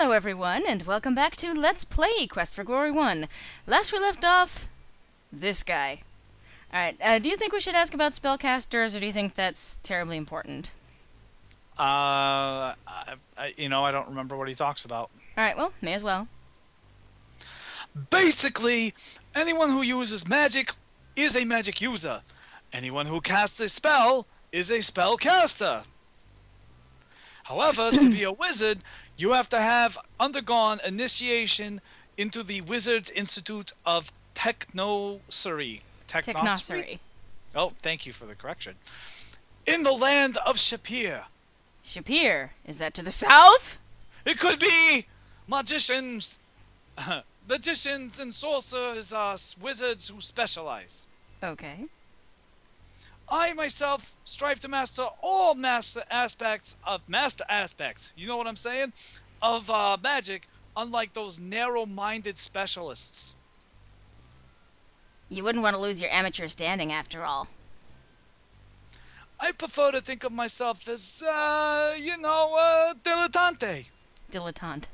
Hello everyone, and welcome back to Let's Play Quest for Glory 1. Last we left off, this guy. Alright, do you think we should ask about spellcasters, or do you think that's terribly important? I don't remember what he talks about. Alright, well, may as well. Basically, anyone who uses magic is a magic user. Anyone who casts a spell is a spellcaster. However, to be a wizard, you have to have undergone initiation into the Wizards Institute of Technocery. Technocery. Oh, thank you for the correction. In the land of Shapir. Shapir? Is that to the south? It could be magicians. Magicians and sorcerers are wizards who specialize. Okay. I myself strive to master all master aspects. You know what I'm saying? Of magic, unlike those narrow-minded specialists. You wouldn't want to lose your amateur standing after all. I prefer to think of myself as, dilettante. Dilettante.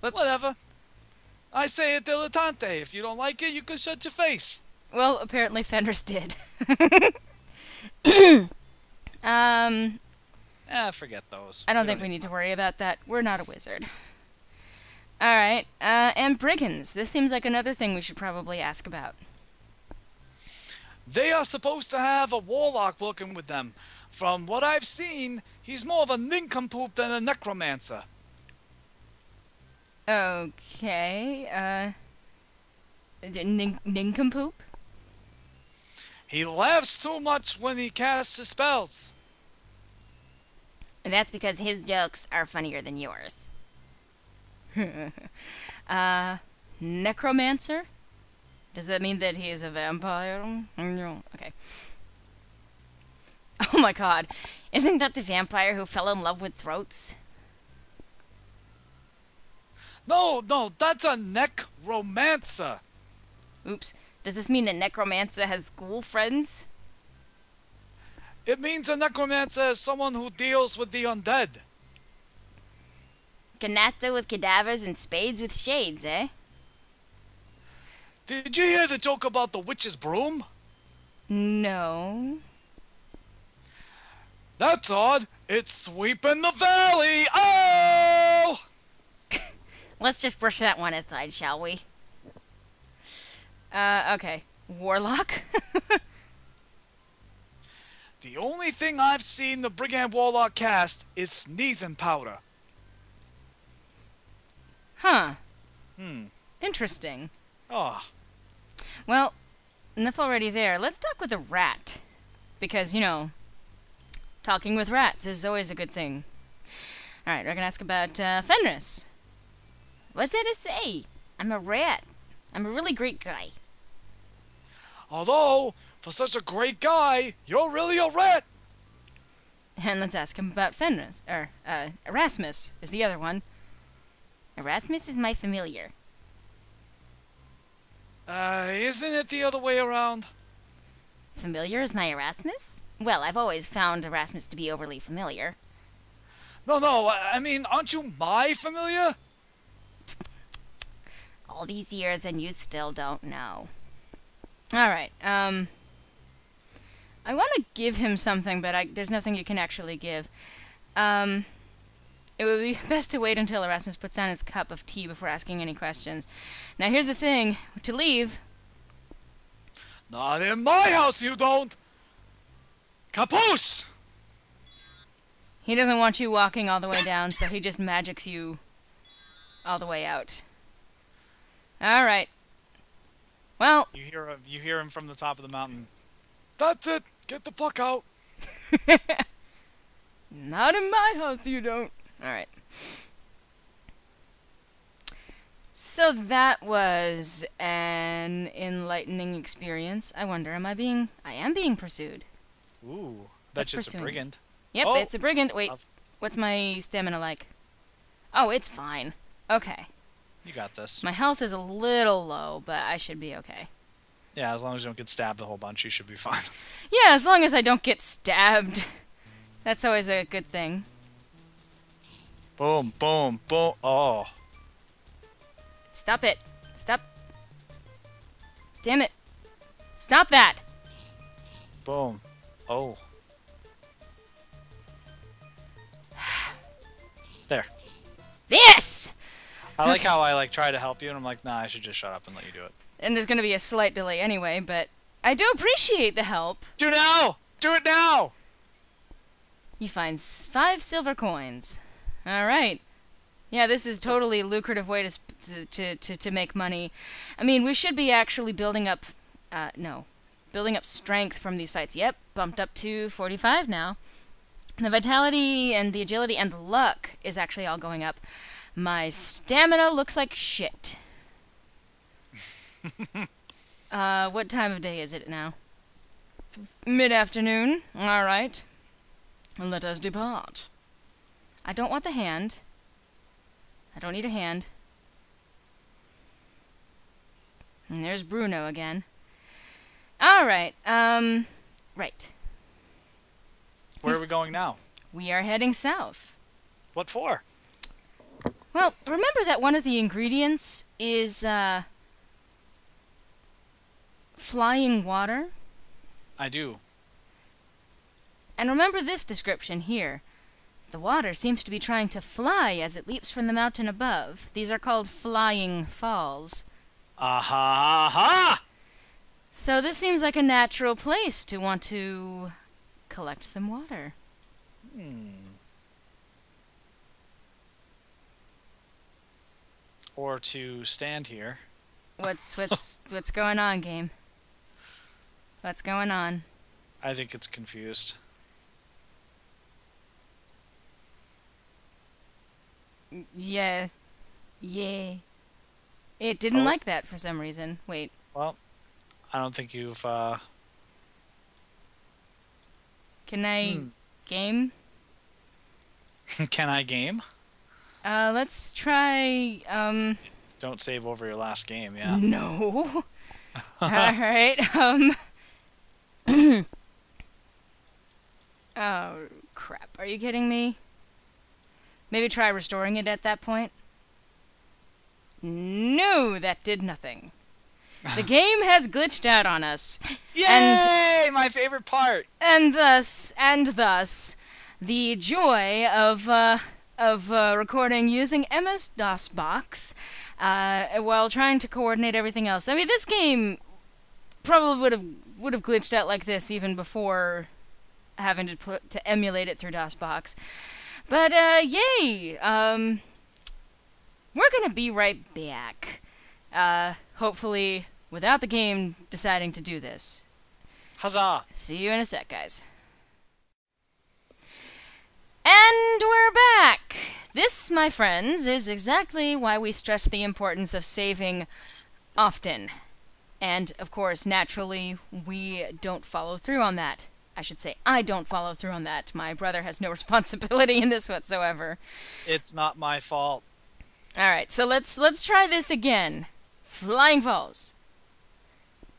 Whoops. Whatever. I say a dilettante. If you don't like it, you can shut your face. Well, apparently Fenris did. Forget those. I don't think we need to worry about that. We're not a wizard. Alright, and brigands. This seems like another thing we should probably ask about. They are supposed to have a warlock working with them. From what I've seen, he's more of a nincompoop than a necromancer. Okay, nincompoop? He laughs too much when he casts his spells. And that's because his jokes are funnier than yours. Necromancer? Does that mean that he is a vampire? No. Okay. Oh my god. Isn't that the vampire who fell in love with throats? No, that's a necromancer. Oops. Does this mean that necromancer has ghoul friends? It means a necromancer is someone who deals with the undead. Canasta with cadavers and spades with shades, eh? Did you hear the joke about the witch's broom? No. That's odd. It's sweeping the valley. Oh! Let's just brush that one aside, shall we? Okay. Warlock? The only thing I've seen the Brigand Warlock cast is sneezing powder. Huh. Interesting. Oh. Well, enough already there. Let's talk with a rat. Because, talking with rats is always a good thing. Alright, we're gonna ask about, Fenris. What's there to say? I'm a rat. I'm a really great guy. Although, for such a great guy, you're really a rat. And let's ask him about Fenris. Erasmus is the other one. Erasmus is my familiar. Isn't it the other way around? Familiar is my Erasmus? Well, I've always found Erasmus to be overly familiar. No, I mean, aren't you my familiar? All these years and you still don't know. Alright, I want to give him something, but there's nothing you can actually give. It would be best to wait until Erasmus puts down his cup of tea before asking any questions. Now here's the thing, to leave... Not in my house, you don't! Capoose! He doesn't want you walking all the way down, so he just magics you all the way out. Alright. Well... You hear him from the top of the mountain. That's it! Get the fuck out! Not in my house, you don't. Alright. So that was an enlightening experience. I wonder, I am being pursued. Ooh, bet you it's a brigand. Yep, oh. It's a brigand. Wait, what's my stamina like? Oh, it's fine. Okay. You got this. My health is a little low, but I should be okay. Yeah, as long as you don't get stabbed a whole bunch, you should be fine. Yeah, as long as I don't get stabbed. That's always a good thing. Boom, boom, boom. Oh. Stop it. Stop. Damn it. Stop that. Boom. Oh. There. Yes! I like how I try to help you and I'm like, nah, I should just shut up and let you do it. And there's going to be a slight delay anyway, but I do appreciate the help. Do now! Do it now! You find 5 silver coins. All right. Yeah, this is totally a lucrative way to make money. I mean, we should be actually building up, building up strength from these fights. Yep, bumped up to 45 now. The vitality and the agility and the luck is actually all going up. My stamina looks like shit. What time of day is it now? Mid-afternoon. All right. Let us depart. I don't want the hand. I don't need a hand. And there's Bruno again. All right. Right. Where are we going now? We are heading south. What for? Well, remember that one of the ingredients is, flying water? I do. And remember this description here. The water seems to be trying to fly as it leaps from the mountain above. These are called flying falls. Aha! Aha! So this seems like a natural place to want to collect some water. Or to stand here. What's going on, game? What's going on? I think it's confused. Yeah. Yeah. It didn't like that for some reason. Wait. Well, I don't think you've, Can I game? Can I game? Let's try, Don't save over your last game, yeah. No. Alright, Oh, crap. Are you kidding me? Maybe try restoring it at that point? No, that did nothing. The game has glitched out on us. Yay! My favorite part! And thus, the joy of recording using MS-DOS box, while trying to coordinate everything else. I mean, this game probably would have glitched out like this even before having to emulate it through DOSBox. But yay! We're gonna be right back. Hopefully without the game deciding to do this. Huzzah! See you in a sec, guys. And we're back! This, my friends, is exactly why we stress the importance of saving often. And, of course, naturally, we don't follow through on that. I should say, I don't follow through on that. My brother has no responsibility in this whatsoever. It's not my fault. Alright, so let's try this again. Flying Falls.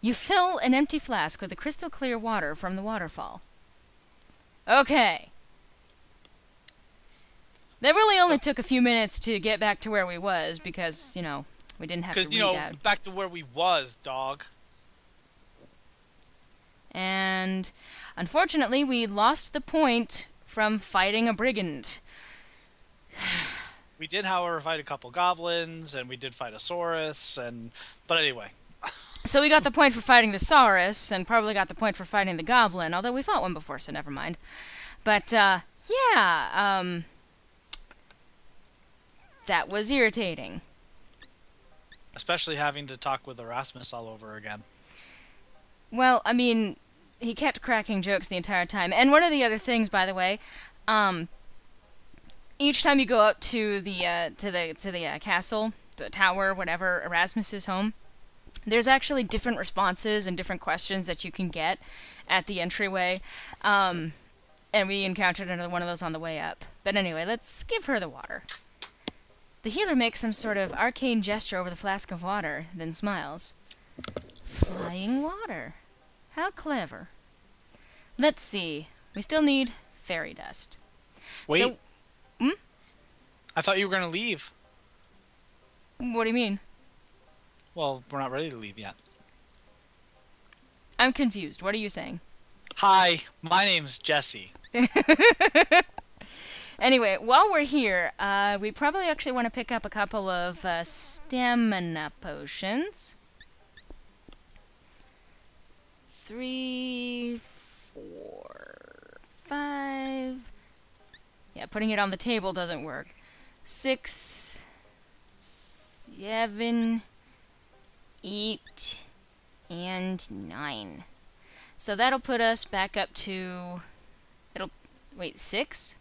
You fill an empty flask with the crystal clear water from the waterfall. Okay. That really only took a few minutes to get back to where we was because, you know, we didn't have to read Because, you know, out. back to where we was, dog. And unfortunately, we lost the point from fighting a brigand. We did, however, fight a couple goblins, and we did fight a Saurus, but anyway. So we got the point for fighting the Saurus, and probably got the point for fighting the goblin, although we fought one before, so never mind. But, yeah, that was irritating. Especially having to talk with Erasmus all over again. Well, I mean, he kept cracking jokes the entire time. And one of the other things, by the way, each time you go up to the castle, the tower, whatever, Erasmus's home, there's actually different responses and different questions that you can get at the entryway. And we encountered another one of those on the way up. But anyway, let's give her the water. The healer makes some sort of arcane gesture over the flask of water, then smiles. Flying water. How clever. Let's see. We still need fairy dust. Wait. So, I thought you were going to leave. What do you mean? Well, we're not ready to leave yet. I'm confused. What are you saying? Hi, my name's Jesse. Anyway, while we're here, we probably actually want to pick up a couple of stamina potions. 3, 4, 5. Yeah, putting it on the table doesn't work. 6, 7, 8, and 9. So that'll put us back up to... Wait, 6?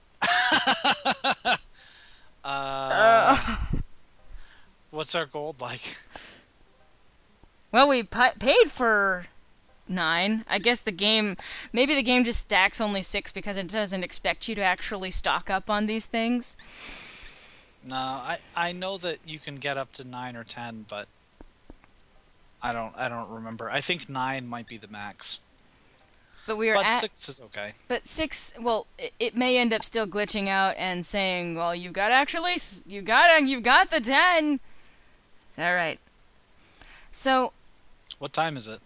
What's our gold like? Well, we paid for 9. I guess maybe the game just stacks only 6 because it doesn't expect you to actually stock up on these things. No, I know that you can get up to 9 or 10, but I don't remember. I think 9 might be the max. But we are But at 6 is okay. But 6, well, it may end up still glitching out and saying, well, you've got the 10. It's all right. So, What time is it?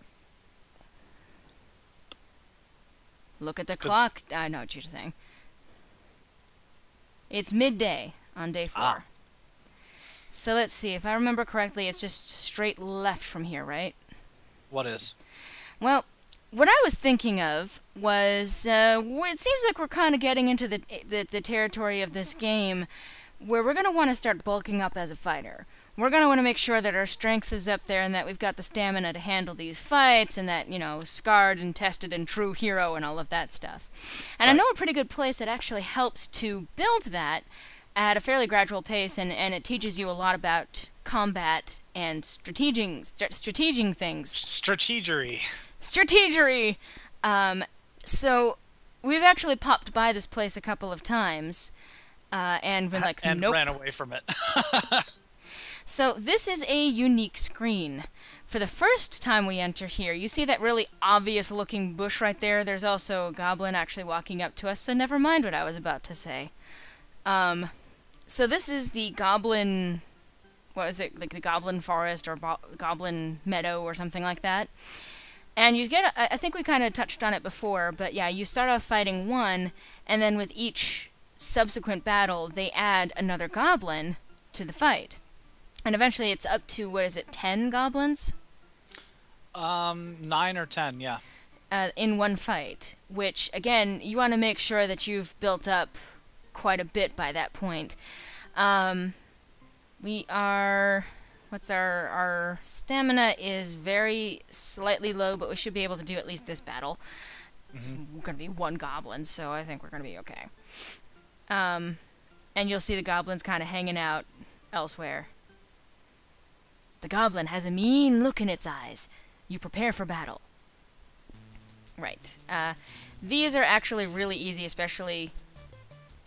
look at the clock. I know what you're saying. It's midday on day 4. Ah. So let's see. If I remember correctly, it's just straight left from here, right? What is? Well, what I was thinking of was, it seems like we're kind of getting into the territory of this game where we're going to want to start bulking up as a fighter. We're going to want to make sure that our strength is up there and that we've got the stamina to handle these fights and that, scarred and tested and true hero and all of that stuff. And I know a pretty good place that actually helps to build that at a fairly gradual pace, and it teaches you a lot about combat and strateging things. Strategery! So, we've actually popped by this place a couple of times, and been like, and nope. ran away from it. So, this is a unique screen. For the first time we enter here, you see that really obvious-looking bush right there? There's also a goblin actually walking up to us, so never mind what I was about to say. So this is the Goblin... What is it? Like the Goblin Forest or Goblin Meadow or something like that. And you get... I think we kind of touched on it before, but yeah, you start off fighting one, and then with each subsequent battle, they add another goblin to the fight. And eventually it's up to, 10 goblins? 9 or 10, yeah. In one fight, which, again, you want to make sure that you've built up quite a bit by that point. We are... Our stamina is very slightly low, but we should be able to do at least this battle. It's going to be one goblin, so I think we're going to be okay. And you'll see the goblins kind of hanging out elsewhere. The goblin has a mean look in its eyes. You prepare for battle. Right. These are actually really easy, especially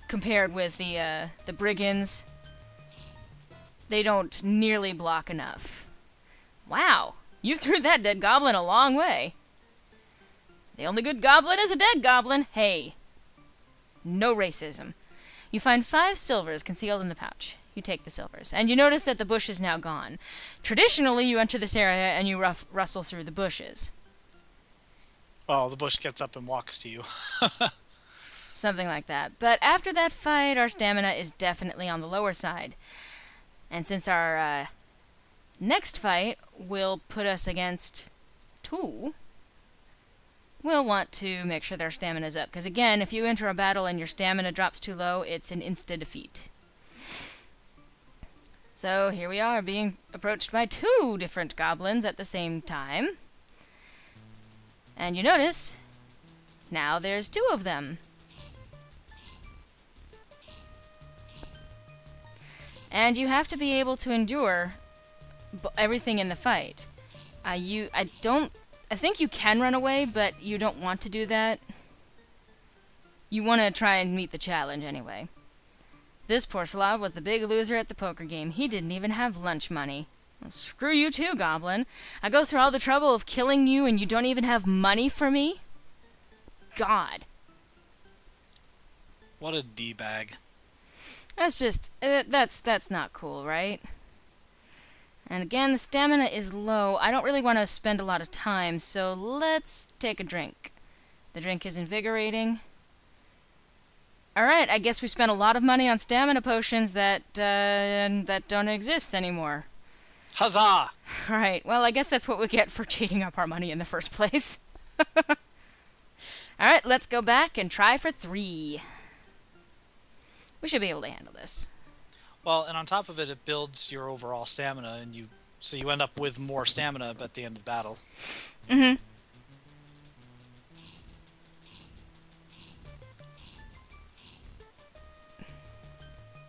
compared with the brigands. They don't nearly block enough. Wow, you threw that dead goblin a long way. The only good goblin is a dead goblin. Hey, no racism. You find 5 silvers concealed in the pouch. You take the silvers, and you notice that the bush is now gone. Traditionally, you enter this area and you rustle through the bushes. Well, the bush gets up and walks to you. Something like that. But after that fight, our stamina is definitely on the lower side. And since our next fight will put us against 2, we'll want to make sure their stamina's up. Because again, if you enter a battle and your stamina drops too low, it's an insta-defeat. So here we are, being approached by 2 different goblins at the same time. And you notice, now there's 2 of them. And you have to be able to endure everything in the fight. I think you can run away, but you don't want to do that. You want to try and meet the challenge anyway. This poor Slav was the big loser at the poker game. He didn't even have lunch money. Well, screw you too, Goblin. I go through all the trouble of killing you and you don't even have money for me? God. What a D-bag. That's just, that's not cool, right? And again, the stamina is low. I don't really want to spend a lot of time, so let's take a drink. The drink is invigorating. Alright, I guess we spent a lot of money on stamina potions that don't exist anymore. Huzzah! Right, well, I guess that's what we get for cheating up our money in the first place. Alright, let's go back and try for 3. We should be able to handle this. Well, and on top of it, it builds your overall stamina, and so you end up with more stamina at the end of the battle. Mm-hmm.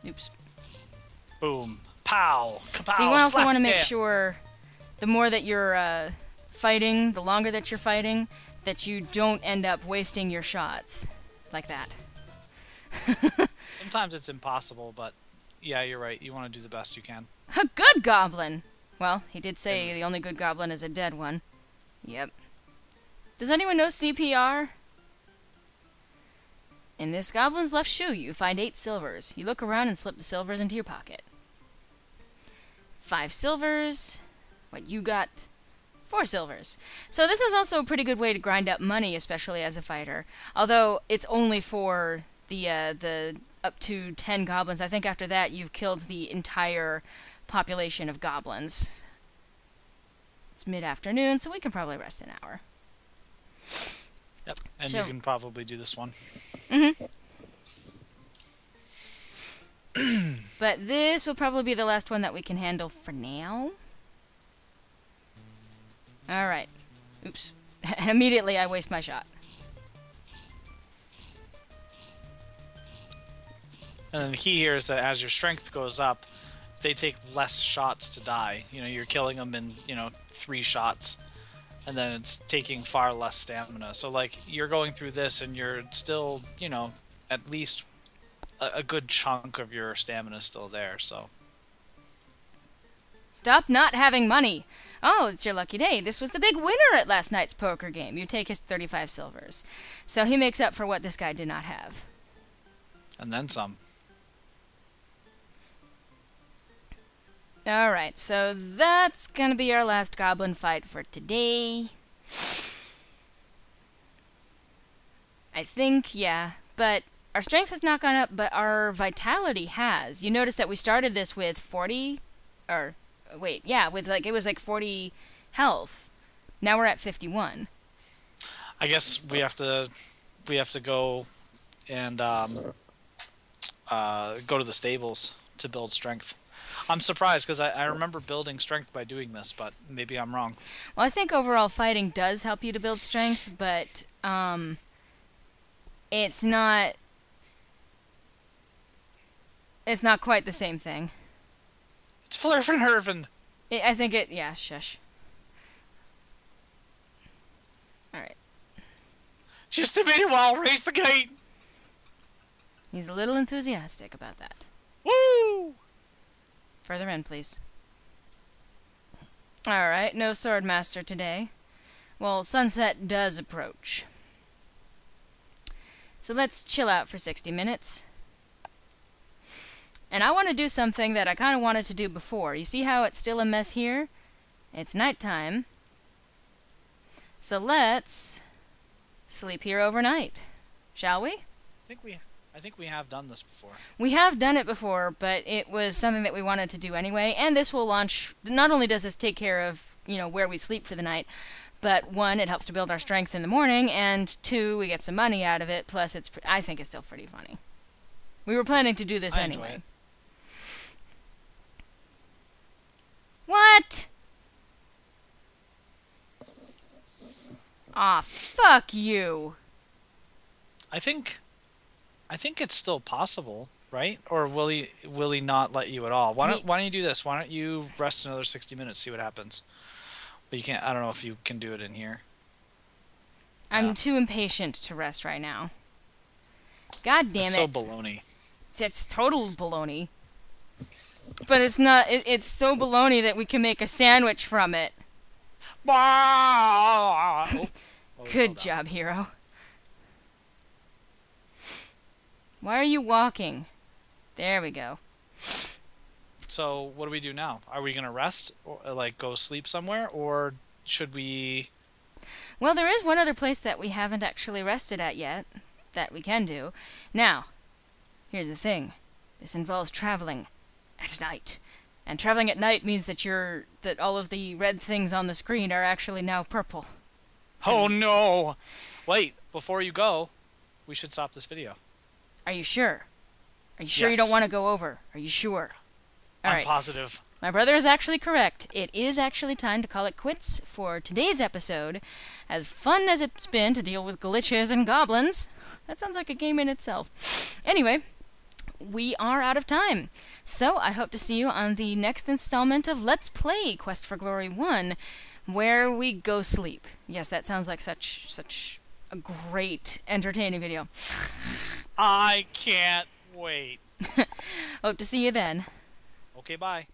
Oops. Boom. Pow. Kapow. So you also want to make down. sure the more that you're fighting, the longer that you're fighting, that you don't end up wasting your shots. Like that. Sometimes it's impossible, but yeah, you're right. You want to do the best you can. A good goblin! Well, he did say the only good goblin is a dead one. Yep. Does anyone know CPR? In this goblin's left shoe, you find 8 silvers. You look around and slip the silvers into your pocket. 5 silvers. What you got? 4 silvers. So this is also a pretty good way to grind up money, especially as a fighter. Although it's only for the up to 10 goblins. I think after that you've killed the entire population of goblins. It's mid-afternoon, so we can probably rest an hour. Yep, and So, you can probably do this one. Mm-hmm. But this will probably be the last one that we can handle for now. Alright. Oops. Immediately I waste my shot. And then the key here is that as your strength goes up, they take less shots to die. You know, you're killing them in, 3 shots. And then it's taking far less stamina. So, like, you're going through this and you're still, at least a good chunk of your stamina still there, so. Stop not having money. Oh, it's your lucky day. This was the big winner at last night's poker game. You take his 35 silvers. So he makes up for what this guy did not have. And then some. Alright, so that's gonna be our last goblin fight for today. I think, yeah. But our strength has not gone up, but our vitality has. You notice that we started this with 40... Or, wait, yeah, with it was 40 health. Now we're at 51. I guess we have to go and go to the stables to build strength. I'm surprised because I remember building strength by doing this, but maybe I'm wrong. Well, I think overall fighting does help you to build strength, but it's not quite the same thing. It's Flurfin Hervin. I think it, yeah, shush. Alright. Just a minute while I'll raise the gate. He's a little enthusiastic about that. Woo! Further in, please. Alright, no sword master today. Well, sunset does approach. So let's chill out for 60 minutes. And I want to do something that I kind of wanted to do before. You see how it's still a mess here? It's nighttime. So let's sleep here overnight. Shall we? I think we have done this before. We have done it before, but it was something that we wanted to do anyway. And this will launch... Not only does this take care of, where we sleep for the night, but 1, it helps to build our strength in the morning, and 2, we get some money out of it, plus I think it's still pretty funny. We were planning to do this I enjoy anyway. it. What? Aw, fuck you. I think it's still possible, right? Or will he not let you at all? Why don't you do this? Why don't you rest another 60 minutes, see what happens? But you can't. I don't know if you can do it in here. I'm too impatient to rest right now. God damn it. It's so baloney. That's total baloney. But it's not. It's so baloney that we can make a sandwich from it. Good job, hero. Why are you walking? There we go. So what do we do now? Are we gonna rest, or like go sleep somewhere, or should we? Well, there is one other place that we haven't actually rested at yet that we can do. Now, here's the thing. This involves traveling at night. And traveling at night means that all of the red things on the screen are actually now purple. Oh no! Wait, before you go, we should stop this video. Are you sure? Are you sure you Yes. don't want to go over? Are you sure? All I'm right. positive. My brother is actually correct. It is actually time to call it quits for today's episode. As fun as it's been to deal with glitches and goblins, that sounds like a game in itself. Anyway, we are out of time. So I hope to see you on the next installment of Let's Play Quest for Glory 1, where we go sleep. Yes, that sounds like such a great, entertaining video. I can't wait. Hope to see you then. Okay, bye.